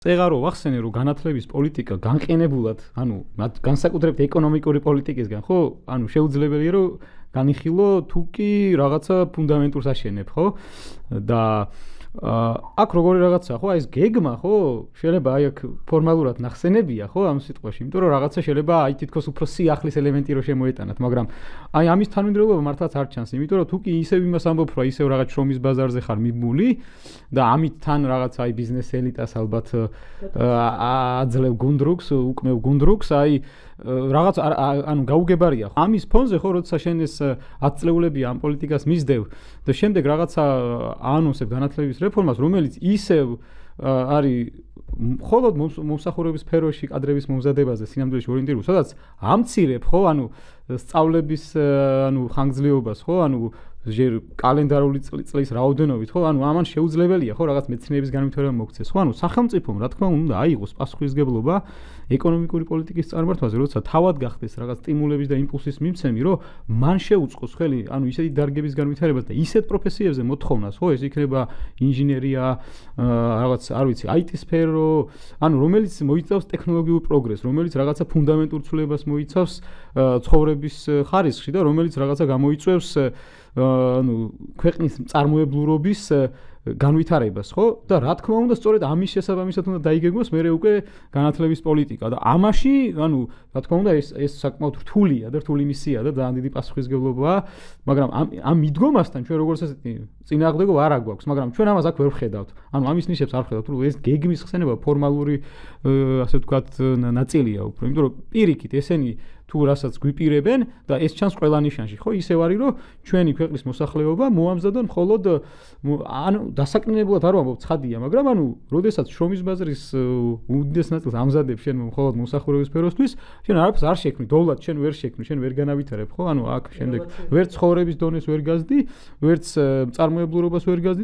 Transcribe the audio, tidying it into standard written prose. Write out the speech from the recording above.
წეღარო ვახსენე რომ განათლების პოლიტიკა განყენებულად, ანუ განსაკუთრებით ეკონომიკური პოლიტიკისგან, ხო? ანუ შეუძლებელია რომ განიხილო თუ კი რაღაცა ფუნდამენტურს აშენებ, ხო? და აქ როგორი რაღაცაა, ხო? აი ეს გეგმა, ხო? შეიძლება აი აქ ფორმალურად ნახსენებია, ხო? ამ სიტყვაში, იმიტომ რომ რაღაცა შეიძლება აი თითქოს უფრო სიახლის ელემენტი რო შემოეტანათ, მაგრამ აი ამის თანმიმდევრობა მართლაც არ ჩანს, იმიტომ რომ თუ კი ისევ იმას ამბობ, რომ ისევ რაღაც შრომის ბაზარზე ხარ მიბმული და ამით თან რაღაც აი ბიზნეს ელიტას ალბათ აძლევ გუნდრუქს, უკმევ გუნდრუქს, აი რაღაც ანუ გაუგებარია. ამის ფონზე ხო როცა შენ ეს 10 წლეულებია ამ პოლიტიკას მისდევ და შემდეგ რაღაცა აანონსებ განათლების რეფორმას, რომელიც ისევ არის მხოლოდ მომსახურების სფეროში კადრების მომზადებაზე სინამდვილეში ორიენტირებული, სადაც ამცირებ ხო, ანუ სწავლების ანუ ხანგრძლივობას ხო, ანუ ჯერ კალენდარული წლის რაოდენობით ხო, ანუ ამან შეუძლებელია ხო რაღაც მეცნიერების განვითარება მოქცეს. ხო, ანუ სახელმწიფომ რა თქმა უნდა აიღოს პასუხისმგებლობა ეკონომიკური პოლიტიკის წარმართვაზე, როცა თავად გახდეს რაღაც სტიმულების და იმპულსის მიმცემი, რომ მან შეუწყოს ხელი, ანუ ისეთი დარგების განვითარებას და ისეთ პროფესიებზე მოთხოვნას, ხო, ეს იქნება ინჟინერია, რაღაც არ ვიცი, IT სფერო, ანუ რომელიც მოიცავს ტექნოლოგიურ პროგრესს, რომელიც რაღაცა ფუნდამენტურ ცვლილებას მოიცავს ცხოვრების ხარისხში და რომელიც რაღაცა გამოიწვევს ანუ ქვეყნის წარმოებლურობის განვითარებას, ხო? და რა თქმა უნდა, სწორედ ამის შესაბამისად უნდა დაიგეგმოს მერე უკვე განათლების პოლიტიკა და ამაში, ანუ რა თქმა უნდა, ეს საკმაოდ რთულია და რთული მისია და ძალიან დიდი პასუხისმგებლობაა, მაგრამ ამ მიდგომასთან ჩვენ როგორც ასეთი წინააღმდეგობა არ აგვაქვს, მაგრამ ჩვენ ამას აქ ვერ ვხედავთ. ანუ ამის ნიშნებს არ ვხედავთ, რომ ეს გეგმის ხსენება ფორმალური ასე ვთქვათ ნაწილია უფრო, იმიტომ რომ პირიქით ესენი თუ რასაც გვიპირებენ და ეს ჩანს ყველა ნიშანში, ხო? ისევ არის, რომ ჩვენი ქვეყნის მოსახლეობა მოამზადონ მხოლოდ ანუ დასაკნინებლად არ ვამბობ ცხადია, მაგრამ ანუ როდესაც შრომის ბაზრის უდიდეს ნაწილს ამზადებ შენ მხოლოდ მომსახურების სფეროსთვის, შენ არაფერს არ შექმნი, დოვლად შენ ვერ შექმნი, შენ ვერ განავითარებ, ხო? ანუ აქ შემდეგ ვერც ცხოვრების დონეს ვერ გაზდი, ვერც წარმოებლურობას ვერ გაზდი.